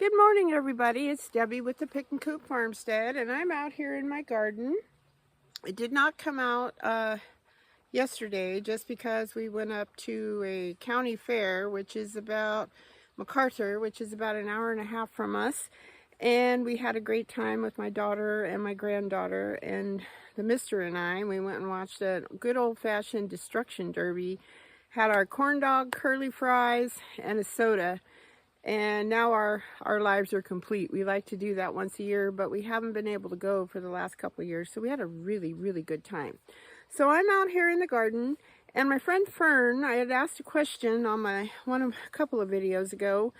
Good morning, everybody. It's Debbie with the Pickin Coop Farmstead, and I'm out here in my garden. It did not come out yesterday just because we went up to a county fair, which is about MacArthur, which is about an hour and a half from us. And we had a great time with my daughter and my granddaughter and the mister and I. We went and watched a good old-fashioned destruction derby, had our corn dog, curly fries, and a soda. And now our lives are complete. We like to do that once a year, but we haven't been able to go for the last couple of years. So we had a really, really good time. So I'm out here in the garden, and my friend Fern, I had asked a question on a couple of videos ago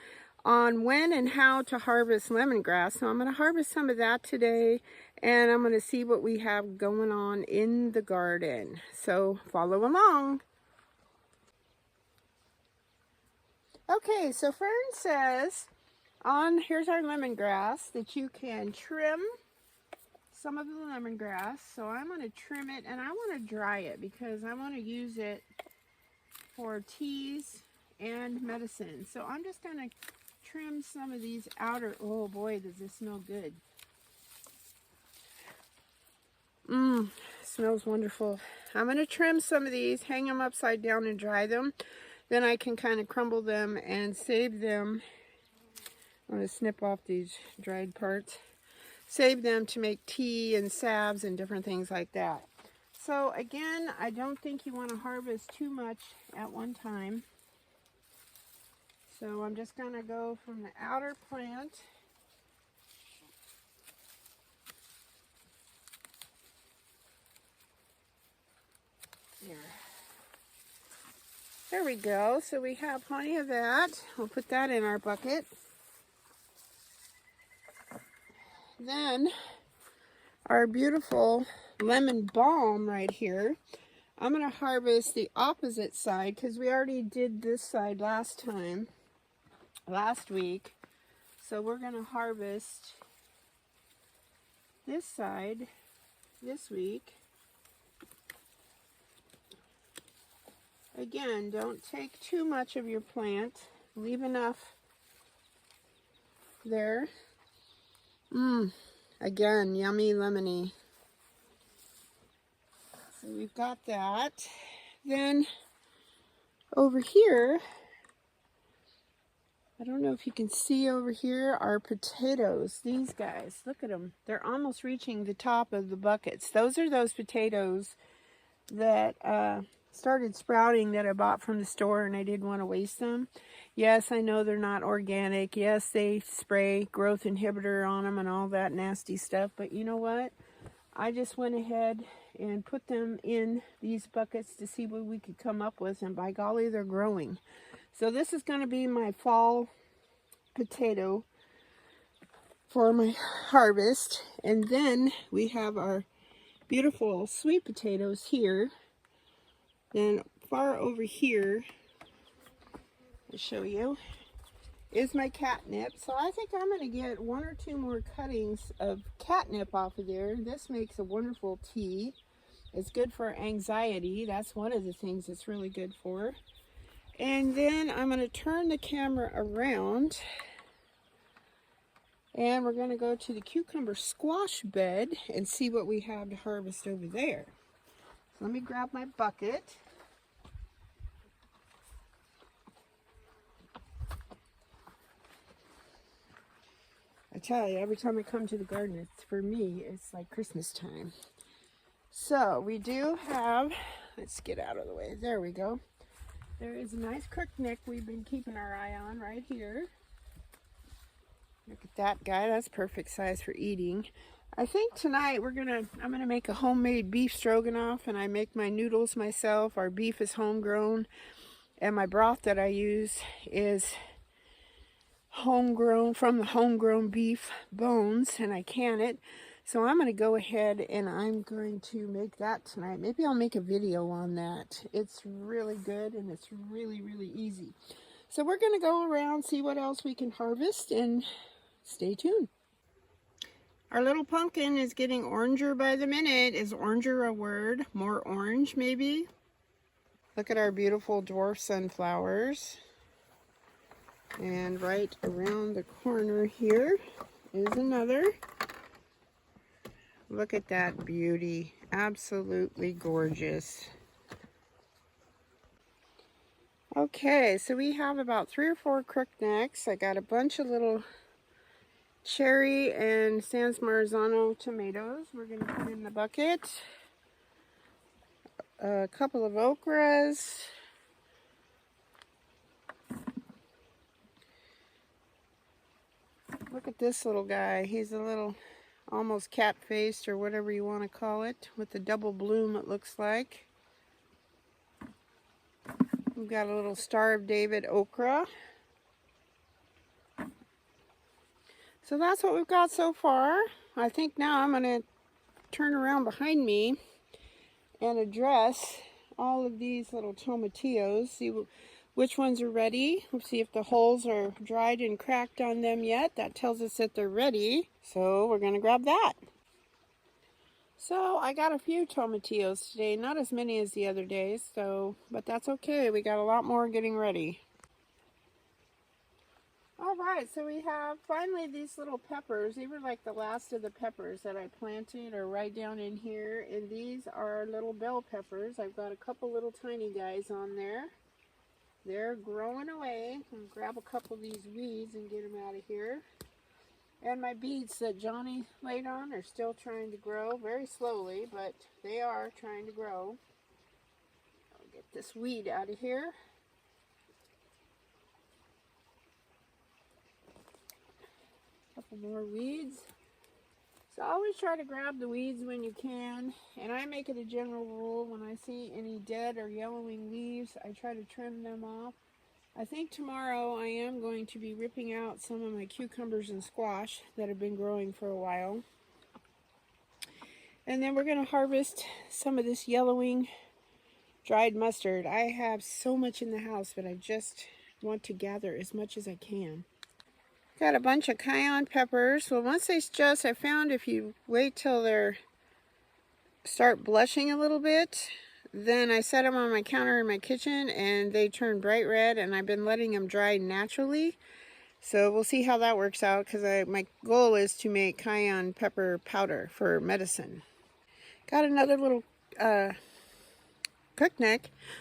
on when and how to harvest lemongrass. So I'm going to harvest some of that today, and I'm going to see what we have going on in the garden. So follow along. Okay, so Fern says here's our lemongrass, that you can trim some of the lemongrass. So I'm going to trim it, and I want to dry it because I want to use it for teas and medicine. So I'm just going to trim some of these outer, oh boy, does this smell good. Smells wonderful. I'm going to trim some of these, hang them upside down and dry them. Then I can kind of crumble them and save them. I'm going to snip off these dried parts. Save them to make tea and salves and different things like that. So again, I don't think you want to harvest too much at one time. So I'm just going to go from the outer plant. There we go. So we have plenty of that. We'll put that in our bucket. Then our beautiful lemon balm right here. I'm going to harvest the opposite side because we already did this side last week. So we're going to harvest this side this week. Again, don't take too much of your plant. Leave enough there. Again, yummy lemony. So we've got that. Then over here, I don't know if you can see over here, are potatoes. These guys, look at them. They're almost reaching the top of the buckets. Those are those potatoes that started sprouting that I bought from the store, and I didn't want to waste them. Yes, I know they're not organic. Yes, they spray growth inhibitor on them and all that nasty stuff, but you know what? I just went ahead and put them in these buckets to see what we could come up with, and by golly, they're growing. So this is going to be my fall potato for my harvest. And then we have our beautiful sweet potatoes here. Then far over here, I'll show you, is my catnip. So I think I'm going to get 1 or 2 more cuttings of catnip off of there. This makes a wonderful tea. It's good for anxiety. That's one of the things it's really good for. And then I'm going to turn the camera around, and we're going to go to the cucumber squash bed and see what we have to harvest over there. So let me grab my bucket. I tell you, every time I come to the garden, for me, it's like Christmas time. So we do have, let's get out of the way. There we go. There is a nice crookneck we've been keeping our eye on right here. Look at that guy. That's perfect size for eating. I think tonight I'm gonna make a homemade beef stroganoff, and I make my noodles myself. Our beef is homegrown, and my broth that I use is homegrown, from the homegrown beef bones, and I can it. So I'm going to go ahead and I'm going to make that tonight. Maybe I'll make a video on that. It's really good, and it's really, really easy. So we're going to go around, see what else we can harvest, and stay tuned. Our little pumpkin is getting oranger by the minute. Is oranger a word? More orange, maybe? Look at our beautiful dwarf sunflowers. And right around the corner here is another. Look at that beauty. Absolutely gorgeous. Okay, so we have about 3 or 4 crooknecks. I got a bunch of little cherry and Sans Marzano tomatoes we're going to put in the bucket. A couple of okras. Look at this little guy. He's a little almost cat-faced or whatever you want to call it, with the double bloom it looks like. We've got a little Star of David okra. So that's what we've got so far. I think now I'm going to turn around behind me and address all of these little tomatillos. See which ones are ready. We'll see if the holes are dried and cracked on them yet. That tells us that they're ready. So we're going to grab that. So I got a few tomatillos today, not as many as the other days, but that's okay. We got a lot more getting ready. Alright, so we have finally these little peppers. They were like the last of the peppers that I planted are right down in here. And these are little bell peppers. I've got a couple little tiny guys on there. They're growing away. I'm going to grab a couple of these weeds and get them out of here. And my beets that Johnny laid on are still trying to grow very slowly, but they are trying to grow. I'll get this weed out of here. Couple more weeds. So always try to grab the weeds when you can, and I make it a general rule when I see any dead or yellowing leaves, I try to trim them off. I think tomorrow I am going to be ripping out some of my cucumbers and squash that have been growing for a while. And then we're going to harvest some of this yellowing dried mustard. I have so much in the house, but I just want to gather as much as I can. Got a bunch of cayenne peppers. Well, once they I found if you wait till they start blushing a little bit, then I set them on my counter in my kitchen and they turn bright red, and I've been letting them dry naturally. So we'll see how that works out, because my goal is to make cayenne pepper powder for medicine. Got another little crookneck,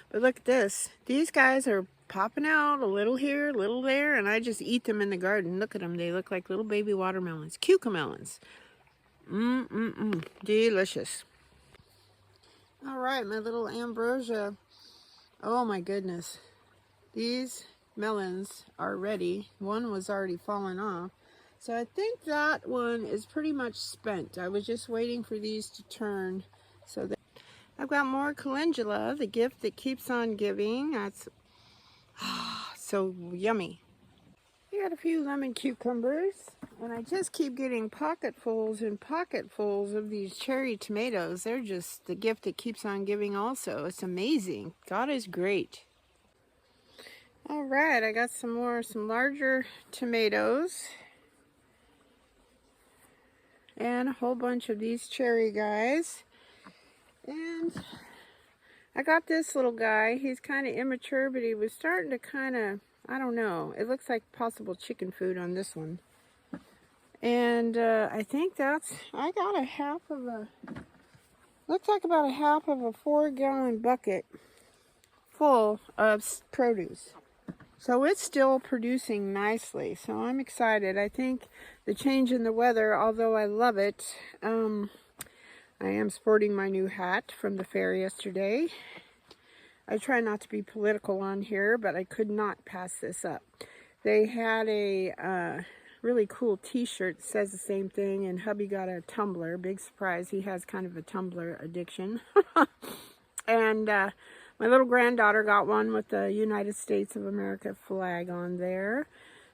but look at this. These guys are popping out a little here, a little there, and I just eat them in the garden. Look at them. They look like little baby watermelons. Cucamelons. Delicious. All right, my little ambrosia. Oh my goodness. These melons are ready. One was already fallen off. So I think that one is pretty much spent. I was just waiting for these to turn. So I've got more calendula, the gift that keeps on giving. That's so yummy. I got a few lemon cucumbers, and I just keep getting pocketfuls and pocketfuls of these cherry tomatoes. They're just the gift that keeps on giving also. It's amazing. God is great. All right, I got some larger tomatoes. And a whole bunch of these cherry guys. And I got this little guy. He's kind of immature, but he was starting to kind of, I don't know. It looks like possible chicken food on this one. And I think I got looks like about a half of a 4-gallon bucket full of produce. So it's still producing nicely. So I'm excited. I think the change in the weather, although I love it, I am sporting my new hat from the fair yesterday. I try not to be political on here, but I could not pass this up. They had a really cool t-shirt that says the same thing, and hubby got a tumbler. Big surprise. He has kind of a tumbler addiction. And my little granddaughter got one with the United States of America flag on there.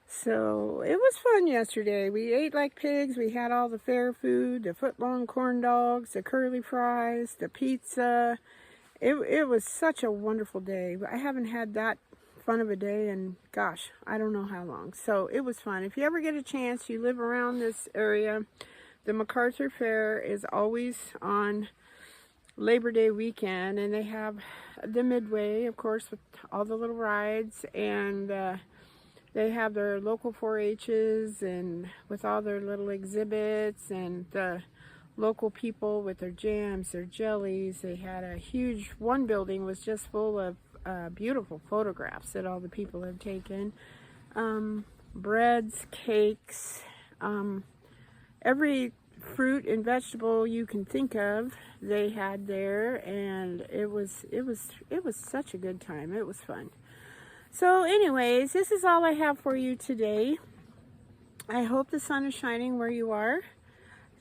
So it was fun yesterday. We ate like pigs. We had all the fair food, the foot-long corn dogs, the curly fries, the pizza. It was such a wonderful day. I haven't had that fun of a day in, gosh, I don't know how long. So it was fun. If you ever get a chance, you live around this area, the MacArthur Fair is always on Labor Day weekend, and they have the Midway, of course, with all the little rides, and They have their local 4-H's and with all their little exhibits, and the local people with their jams, their jellies. They had a huge, one building was just full of beautiful photographs that all the people have taken. Breads, cakes, every fruit and vegetable you can think of they had there, and it was such a good time. It was fun. So anyways, this is all I have for you today. I hope the sun is shining where you are.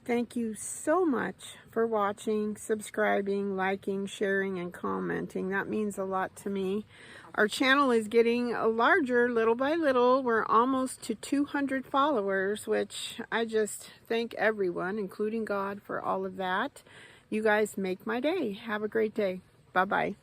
Thank you so much for watching, subscribing, liking, sharing, and commenting. That means a lot to me. Our channel is getting larger little by little. We're almost to 200 followers, which I just thank everyone, including God, for all of that. You guys make my day. Have a great day. Bye-bye.